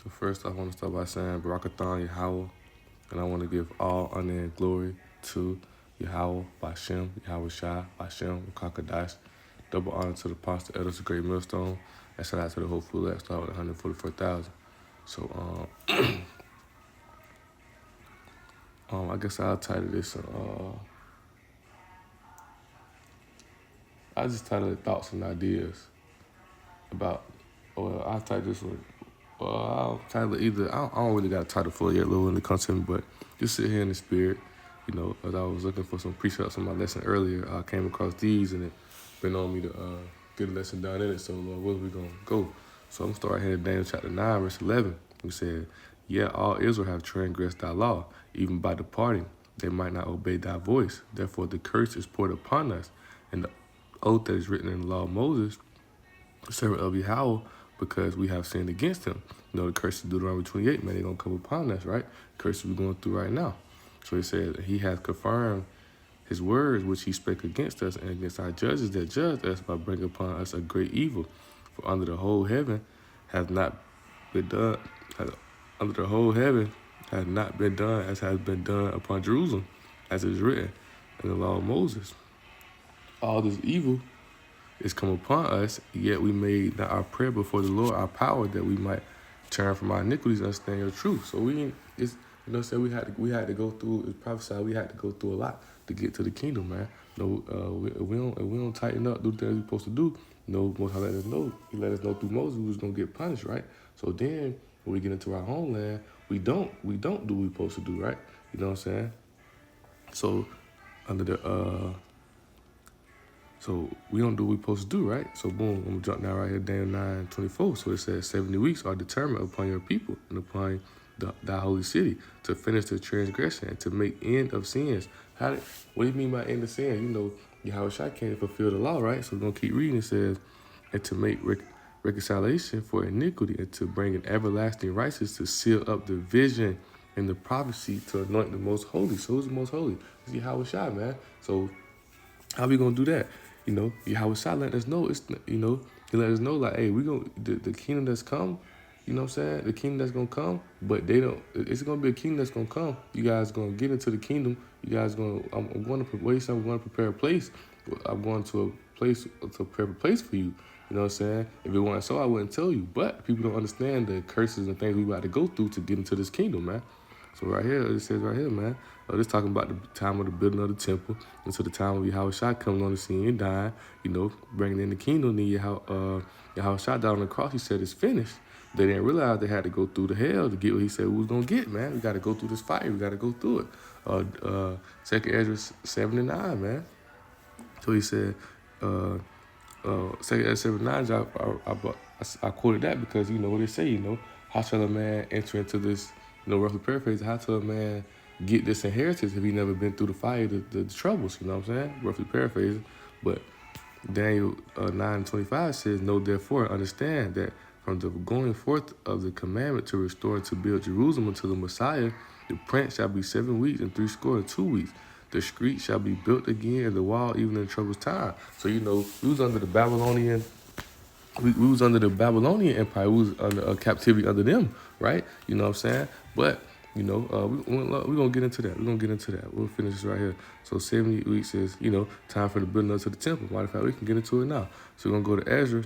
So first, I want to start by saying Barakathon Yahweh, and I want to give all honor and glory to Yahweh, Bashem, Yahweh Shai, Bashem, Kakadash. Double honor to the pastor, elders, the great millstone, and shout out to the whole full that start with 144,000. So, I guess I'll title this. I just titled it Thoughts and Ideas about. Well, I'll title this one. Well, I'll title it either. I don't really got a title for it yet, Lord, when it comes to me, but just sit here in the spirit. As I was looking for some precepts on my lesson earlier, I came across these, and it been on me to get a lesson done in it. So, Lord, where we gonna go? So I'm gonna start right here in Daniel chapter 9, verse 11. We said, "Yeah, all Israel have transgressed thy law, even by departing. They might not obey thy voice. Therefore, the curse is poured upon us, and the oath that is written in the law of Moses, the servant of Yahweh, because we have sinned against him." The curse of Deuteronomy 28, man, they're going to come upon us, right? Curses we're going through right now. So he said, he has confirmed his words, which he spake against us and against our judges that judged us, by bringing upon us a great evil. For under the whole heaven has not been done, under the whole heaven has not been done as has been done upon Jerusalem, as is written in the law of Moses. All this evil is come upon us, yet we made not our prayer before the Lord our power, that we might turn from our iniquities and understand your truth. So we had to go through. It's prophesied we had to go through a lot to get to the kingdom, man. If we don't tighten up, do the things we're supposed to do. Most High let us know. He let us know through Moses we was gonna get punished, right? So then when we get into our homeland, we don't do what we're supposed to do, right? You know what I'm saying? So under the So we don't do what we're supposed to do, right? So boom, I'm gonna jump down right here, Daniel 9:24. So it says 70 weeks are determined upon your people and upon thy holy city, to finish the transgression and to make end of sins. What do you mean by end of sin? Yahweh Shai can't fulfill the law, right? So we're gonna keep reading. It says, and to make reconciliation for iniquity, and to bring an everlasting righteousness, to seal up the vision and the prophecy, to anoint the most holy. So who's the most holy? It's Yahweh Shai, man. So how we gonna do that? Yahweh Shai letting us know. He let us know, like, hey, the kingdom that's come, you know what I'm saying? The kingdom that's gonna come, but it's gonna be a kingdom that's gonna come. You guys gonna get into the kingdom. I'm going to prepare a place. I'm going to a place to prepare a place for you. You know what I'm saying? If it weren't so, I wouldn't tell you. But people don't understand the curses and things we about to go through to get into this kingdom, man. So right here, it says right here, man. This talking about the time of the building of the temple, until the time of Yahweh Shai coming on the scene and dying, bringing in the kingdom. Then Yahweh Shai died on the cross. He said it's finished. They didn't realize they had to go through the hell to get what he said we was gonna get, man. We got to go through this fire. We got to go through it. Second Ezra 7:9, man. So he said, Second Ezra 7:9. I quoted that because what they say. How shall a man enter into this? Roughly paraphrase, how shall a man get this inheritance if he never been through the fire, the troubles? You know what I'm saying? Roughly paraphrasing. But Daniel 9:25 says, "Know therefore, understand that from the going forth of the commandment to restore and to build Jerusalem unto the Messiah, the prince shall be 7 weeks and 62 weeks. The street shall be built again, and the wall even in troublous time." So we was under the Babylonian. We was under the Babylonian Empire. We was under captivity under them, right? You know what I'm saying? But we're gonna get into that. We're gonna get into that. We'll finish this right here. So 70 weeks is time for the building up to the temple. Matter of fact, we can get into it now. So we're gonna go to Ezra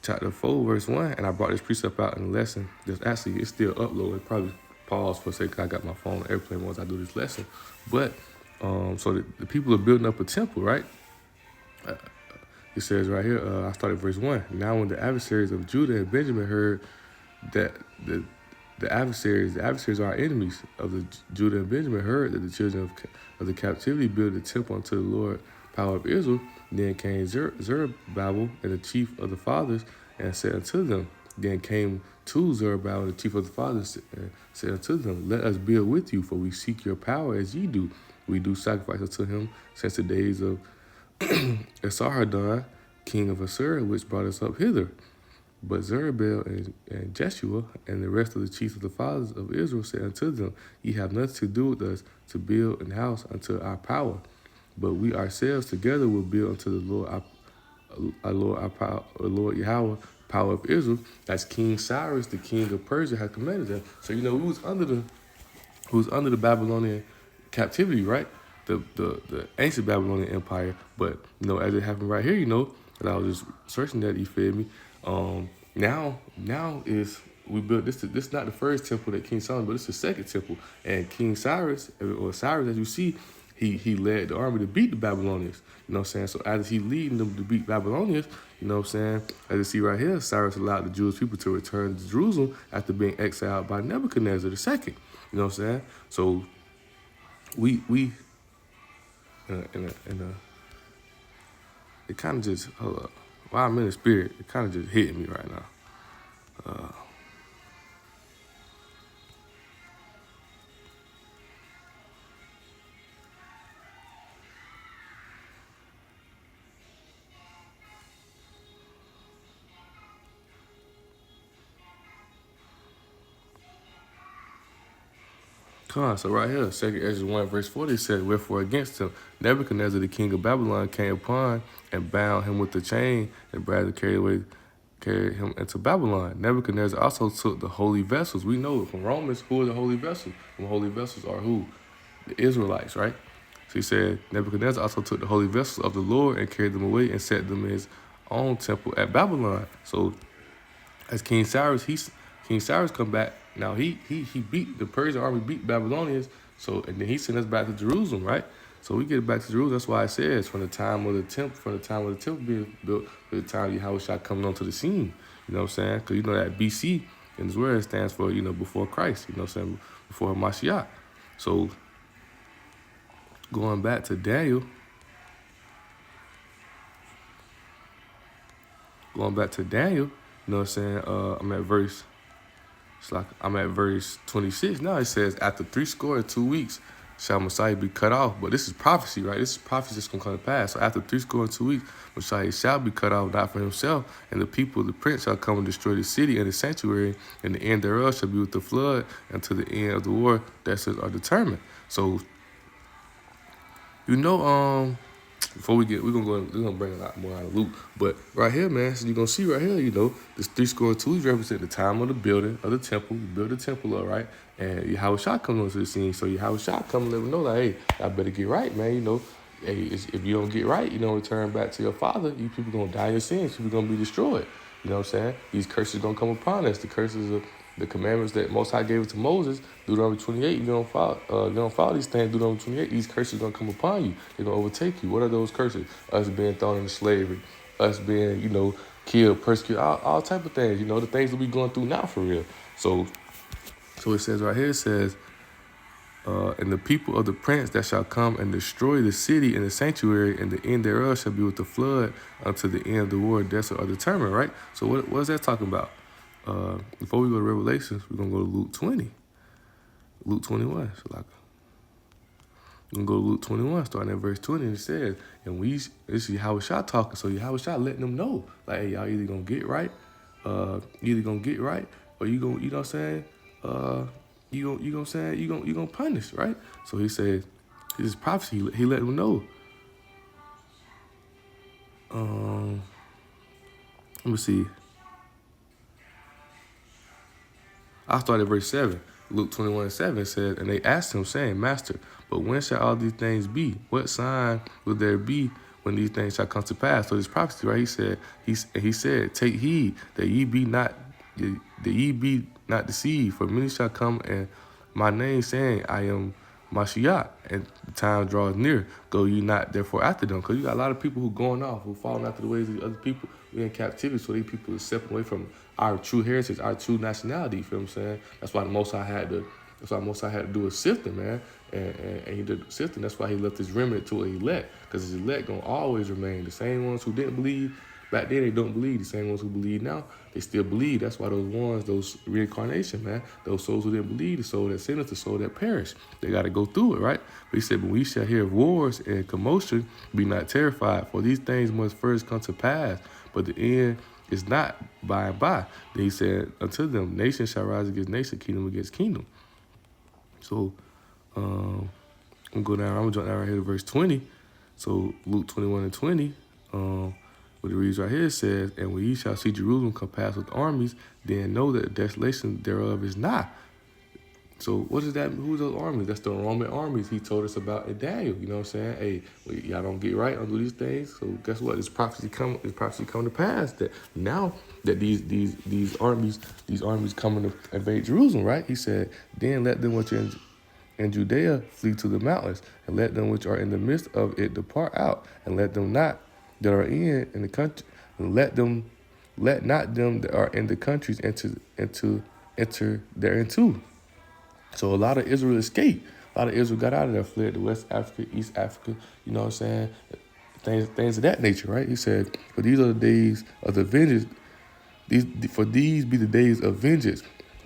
chapter 4, verse 1, and I brought this precept out in the lesson. It's still uploaded. It probably paused for a second because I got my phone on airplane once I do this lesson. But so the people are building up a temple, right? It says right here, I started verse 1. Now when the adversaries of Judah and Benjamin heard that the adversaries are our enemies of the Judah and Benjamin, heard that the children of the captivity built a temple unto the Lord, power of Israel, then came Zerubbabel and the chief of the fathers, and said unto them, then came to Zerubbabel the chief of the fathers, and said unto them, let us build with you, for we seek your power as ye do. We do sacrifice unto him since the days of Esarhaddon, king of Assyria, which brought us up hither. But Zerubbabel and Jeshua and the rest of the chiefs of the fathers of Israel said unto them, ye have nothing to do with us to build an house unto our power, but we ourselves together will build unto the Lord our Lord Yahweh power of Israel, as King Cyrus, the king of Persia, had commanded them. So we was under the Babylonian captivity, right? The ancient Babylonian Empire. But as it happened right here, that I was just searching that, you feel me? Now is we built this. This is not the first temple that King Solomon, but it's the second temple. And King Cyrus, or Cyrus, as you see, he led the army to beat the Babylonians. You know what I'm saying? So as he leading them to beat Babylonians, you know what I'm saying? As you see right here, Cyrus allowed the Jewish people to return to Jerusalem after being exiled by Nebuchadnezzar II. You know what I'm saying? So we it kind of just while I'm in the spirit, it kind of just hit me right now. Come on, so right here, 2 Ezra 1 verse 40 said, "Wherefore against him Nebuchadnezzar the king of Babylon came upon and bound him with the chain and brought to carry him into Babylon. Nebuchadnezzar also took the holy vessels." We know from Romans, who are the holy vessels? The holy vessels are who? The Israelites, right? So he said, Nebuchadnezzar also took the holy vessels of the Lord and carried them away and set them in his own temple at Babylon. So as King Cyrus come back. Now he beat the Persian army, beat Babylonians. So and then he sent us back to Jerusalem, right? So we get back to Jerusalem. That's why it says from the time of the temple being built to the time of Yahushua coming onto the scene. You know what I'm saying? Because that BC in this word stands for before Christ. You know what I'm saying? Before Mashiach. So going back to Daniel. You know what I'm saying? I'm at verse 26. Now it says, after 62 weeks shall Messiah be cut off. But this is prophecy, right? This is prophecy that's going to come to pass. So after 62 weeks, Messiah shall be cut off, not for himself. And the people of the prince shall come and destroy the city and the sanctuary. And the end thereof shall be with the flood until the end of the war that are determined. So, before we're gonna bring a lot more out of loop. But right here, man, so you're gonna see right here, this 62 weeks represent the time of the building of the temple. You build the temple up, right? And Yahushua comes onto the scene. So Yahushua come and let them know, like, hey, I better get right, man. Hey, if you don't get right, return back to your father, you people gonna die in your sins. People gonna be destroyed. You know what I'm saying? These curses gonna come upon us. The curses of the commandments that Most High gave it to Moses, Deuteronomy 28, you don't follow these things, Deuteronomy 28, these curses are going to come upon you. They're going to overtake you. What are those curses? Us being thrown into slavery, us being, killed, persecuted, all type of things, the things that we going through now for real. So it says right here, it says, and the people of the prince that shall come and destroy the city and the sanctuary, and the end thereof shall be with the flood until the end of the war, desolate are determined, right? So what is that talking about? Before we go to Revelations, we're going to go to Luke 20. Luke 21. So we're going to go to Luke 21, starting at verse 20. And it says, and this is Yahushua talking. So Yahushua letting them know, like, hey, y'all either going to get right, or you going to, you know what I'm saying? You going to punish, right? So he said, his prophecy, he let them know. Let me see. I started verse 7. Luke 21:7 says, and they asked him, saying, Master, but when shall all these things be? What sign will there be when these things shall come to pass? So this prophecy, right? He said, take heed that ye be not deceived, for many shall come in my name, saying, I am Mashiach, and the time draws near. Go ye not therefore after them. Because you got a lot of people who going off, who falling after the ways of the other people. We're in captivity, so these people are stepping away from our true heritage, our true nationality. You feel what I'm saying? That's why the Most High had to do a sifting, man. And he did sifting. That's why he left his remnant to an elect. Because his elect gonna always remain. The same ones who didn't believe back then, they don't believe. The same ones who believe now, they still believe. That's why those reincarnation, man, those souls who didn't believe, the soul that sinned, the soul that perished, they got to go through it, right? But he said, but we shall hear of wars and commotion, be not terrified, for these things must first come to pass, but the end is not by and by. Then he said, unto them, nation shall rise against nation, kingdom against kingdom. So I'm going to jump down right here to verse 20. So Luke 21:20. But it reads right here, it says, and when ye shall see Jerusalem compassed with armies, then know that the desolation thereof is nigh. So what is that? Who's those armies? That's the Roman armies he told us about in Daniel. You know what I'm saying? Hey, well, y'all don't get right, don't do these things. So guess what? This prophecy come to pass that now that these armies coming to invade Jerusalem, right? He said, then let them which are in Judea flee to the mountains, and let them which are in the midst of it depart out, and let them not that are in the country, and let not them that are in the countries enter thereinto. So a lot of Israel escaped. A lot of Israel got out of there, fled to West Africa, East Africa, you know what I'm saying? Things of that nature, right? He said, for these are the days of the vengeance, for these be the days of vengeance,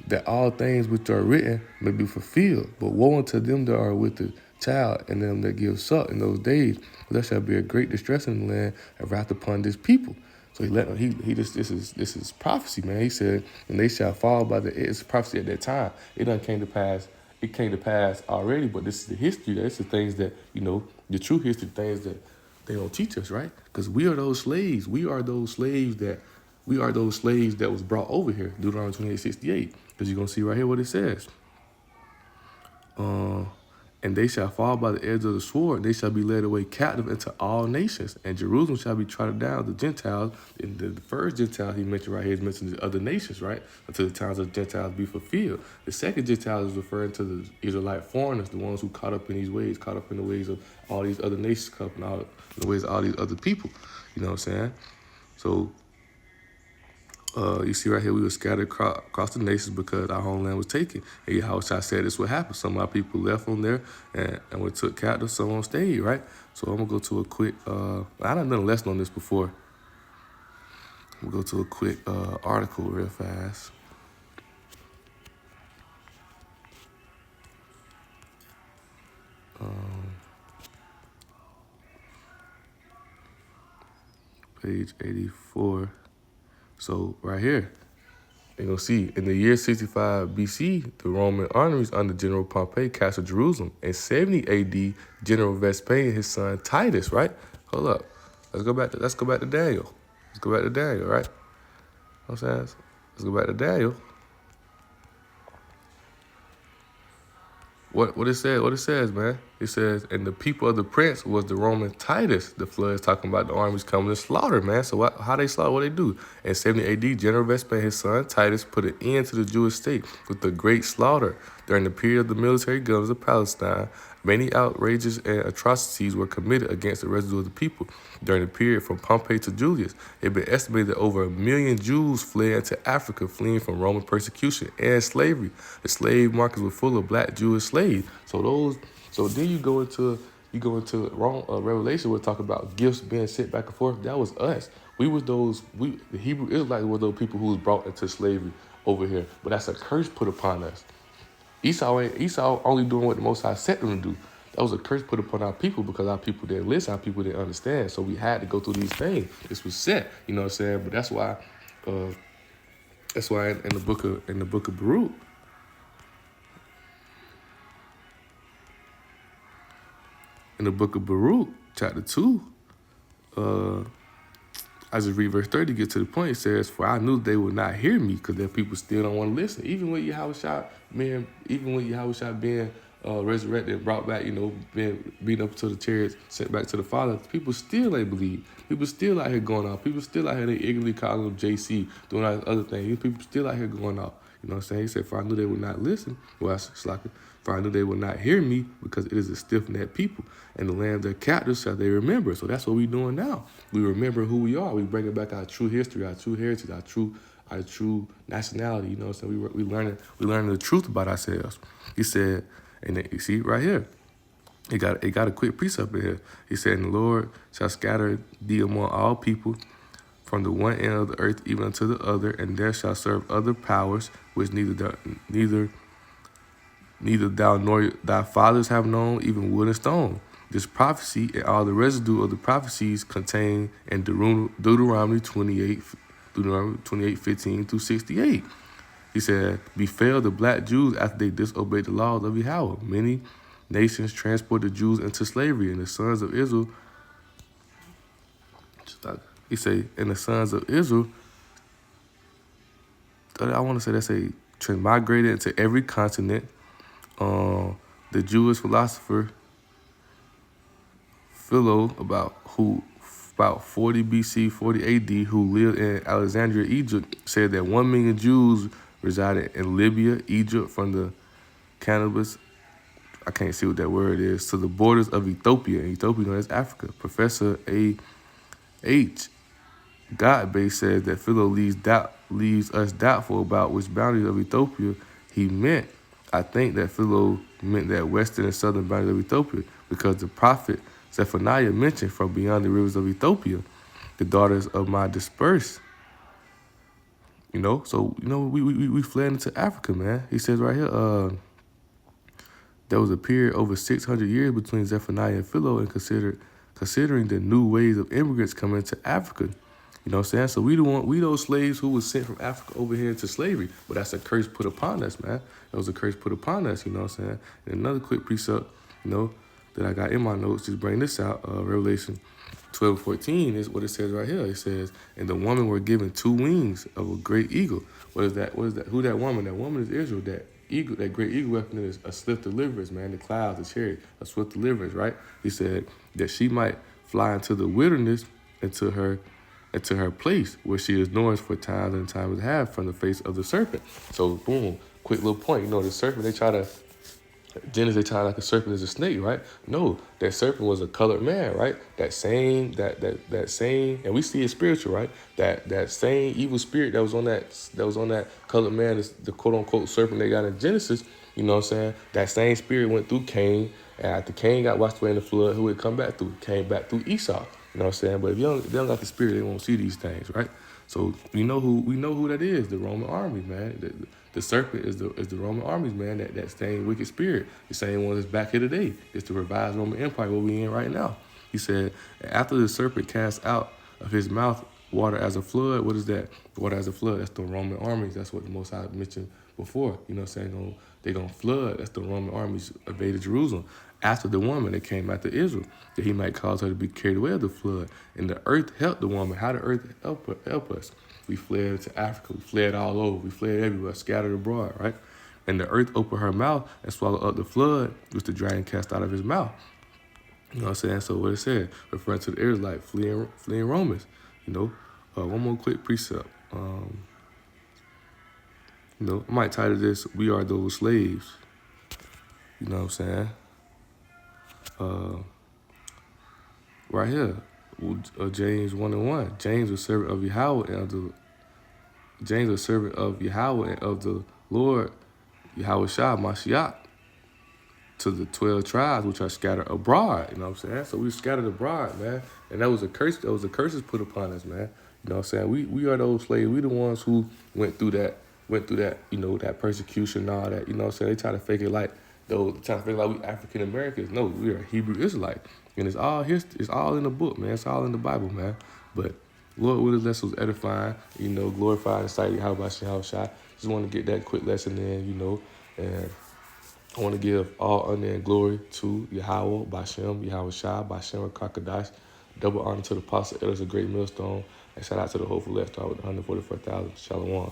that all things which are written may be fulfilled. But woe unto them that are with the child and them that give suck in those days, for there shall be a great distress in the land and wrath upon this people. So this is prophecy, man. He said, and they shall fall by it's prophecy at that time. It done came to pass. It came to pass already, but this is the history. That's the things that, the true history, things that they don't teach us, right? Because we are those slaves. We are those slaves that was brought over here. Deuteronomy 28:68. Because you're gonna see right here what it says. And they shall fall by the edge of the sword, and they shall be led away captive into all nations. And Jerusalem shall be trodden down, the Gentiles. And the first Gentile he mentioned right here is mentioned the other nations, right? Until the times of the Gentiles be fulfilled. The second Gentile is referring to the Israelite foreigners, the ones who caught up in these ways, caught up in the ways of all these other nations, caught up in the ways of all these other people. You know what I'm saying? So you see right here, we were scattered across the nations because our homeland was taken. And Yahushua said this would happen. Some of our people left on there and we took captive, some on stayed, right? So I'm going to go to a quick, I done done a lesson on this before. We'll go to a quick article real fast. Page 84. So right here, you're going to see, in the year 65 BC, the Roman armies under General Pompey captured Jerusalem. In 70 AD, General Vespasian and his son Titus, right? Hold up. Let's go back to Daniel. Let's go back to Daniel, right? Let's go back to Daniel. What it says, man. It says, and the people of the prince was the Roman Titus. The flood is talking about the armies coming to slaughter, man. So how they slaughter? What they do? In 70 AD, General Vespasian, his son Titus, put an end to the Jewish state with a great slaughter. During the period of the military governors of Palestine, many outrages and atrocities were committed against the residue of the people. During the period from Pompey to Julius, it had been estimated that over 1 million Jews fled into Africa, fleeing from Roman persecution and slavery. The slave markets were full of black Jewish slaves. So then you go into Revelation, we'll talk about gifts being sent back and forth. That was us. The Hebrew Israelites were those people who was brought into slavery over here. But that's a curse put upon us. Esau only doing what the Most High set them to do. That was a curse put upon our people because our people didn't listen, our people didn't understand. So we had to go through these things. This was set, you know what I'm saying? But that's why in the book of Baruch, in the book of Baruch, chapter 2, I just read verse 30 to get to the point. It says, for I knew they would not hear me because their people still don't want to listen. Even when Yahushua being resurrected and brought back, being beat up to the chariots, sent back to the Father, people still ain't believe. People still out here going off. People still out here, they ignorantly calling them JC, doing all this other things. People still out here going off. You know what I'm saying? He said, for I knew they would not listen. Well, for I knew they would not hear me because it is a stiff-necked people. And the land of their captives shall they remember. So that's what we're doing now. We remember who we are. We bringing back our true history, our true heritage, our true nationality. You know what I'm saying? We learning the truth about ourselves. He said, and you see right here, it got a quick precept in here. He said, and the Lord shall scatter thee among all people, from the one end of the earth even unto the other, and there shall serve other powers, which neither thou nor thy fathers have known, even wood and stone. This prophecy and all the residue of the prophecies contained in Deuteronomy 28:15 through 68. He said, befell the black Jews after they disobeyed the laws of Yahweh. Many nations transported Jews into slavery, and the sons of Israel, He say, and the sons of Israel, I want to say that's a transmigrated into every continent. The Jewish philosopher Philo, about 40 BC, 40 AD, who lived in Alexandria, Egypt, said that 1 million Jews resided in Libya, Egypt, from the cannabis, I can't see what that word is, to the borders of Ethiopia. And Ethiopia known as Africa. Professor A.H. Godbey says that Philo leaves us doubtful about which boundaries of Ethiopia he meant. I think that Philo meant that western and southern boundaries of Ethiopia, because the prophet Zephaniah mentioned from beyond the rivers of Ethiopia, the daughters of my dispersed. So we fled into Africa, man. He says right here, there was a period over 600 years between Zephaniah and Philo, and considering the new waves of immigrants coming to Africa. You know what I'm saying? So we those slaves who was sent from Africa over here into slavery. But that's a curse put upon us, man. That was a curse put upon us, you know what I'm saying? And another quick precept, that I got in my notes, just bring this out, Revelation 12:14 is what it says right here. It says, and the woman were given 2 wings of a great eagle. What is that? Who that woman? That woman is Israel. That eagle, that great eagle weapon is a swift deliverance, man. The clouds, the chariot, a swift deliverance, right? He said that she might fly into the wilderness, into her place where she is nourished for times and times and a half from the face of the serpent. So boom, quick little point. The serpent, Genesis, they try like a serpent is a snake, right? No, that serpent was a colored man, right? That same, and we see it spiritual, right? That same evil spirit that was on that colored man, is the quote unquote serpent they got in Genesis. You know what I'm saying? That same spirit went through Cain, and after Cain got washed away in the flood, who would come back through? Came back through Esau. You know what I'm saying? But if they don't got the spirit, they won't see these things, right? So we know who that is, the Roman army, man. The serpent is the Roman armies, man, that same wicked spirit, the same one that's back here today. It's the revised Roman Empire, what we in right now. He said, after the serpent cast out of his mouth water as a flood, what is that? Water as a flood, that's the Roman armies. That's what the Most High mentioned before. You know what I'm saying? They're going to flood. That's the Roman armies invaded Jerusalem. After the woman that came after Israel, that he might cause her to be carried away of the flood. And the earth helped the woman. How did earth help us? We fled to Africa. We fled all over. We fled everywhere, scattered abroad, right? And the earth opened her mouth and swallowed up the flood, which the dragon cast out of his mouth. You know what I'm saying? So what it said, referring to the Israelites fleeing Romans. One more quick precept. I might title this, We Are Those Slaves. You know what I'm saying? Right here, James 1:1. James, a servant of Yahweh and of the Lord, Yahweh Shah Mashiach, to the 12 tribes which are scattered abroad. You know what I'm saying? So we scattered abroad, man. And that was a curse. That was a curses put upon us, man. You know what I'm saying? We are those slaves. We the ones who went through that, that persecution and all that. You know what I'm saying? They try to fake it like we African Americans. No, we are Hebrew Israelites. And it's all history. It's all in the book, man. It's all in the Bible, man. But Lord, with this lesson was edifying, glorifying and citing how about Shah. Just want to get that quick lesson in, and I want to give all honor and glory to Yahweh, Bashem, Yahweh Shah, Bashem, Kakadash. Double honor to the Apostle Elders, a great millstone. And shout out to the Hopeful Left Star with 144,000. Shalom.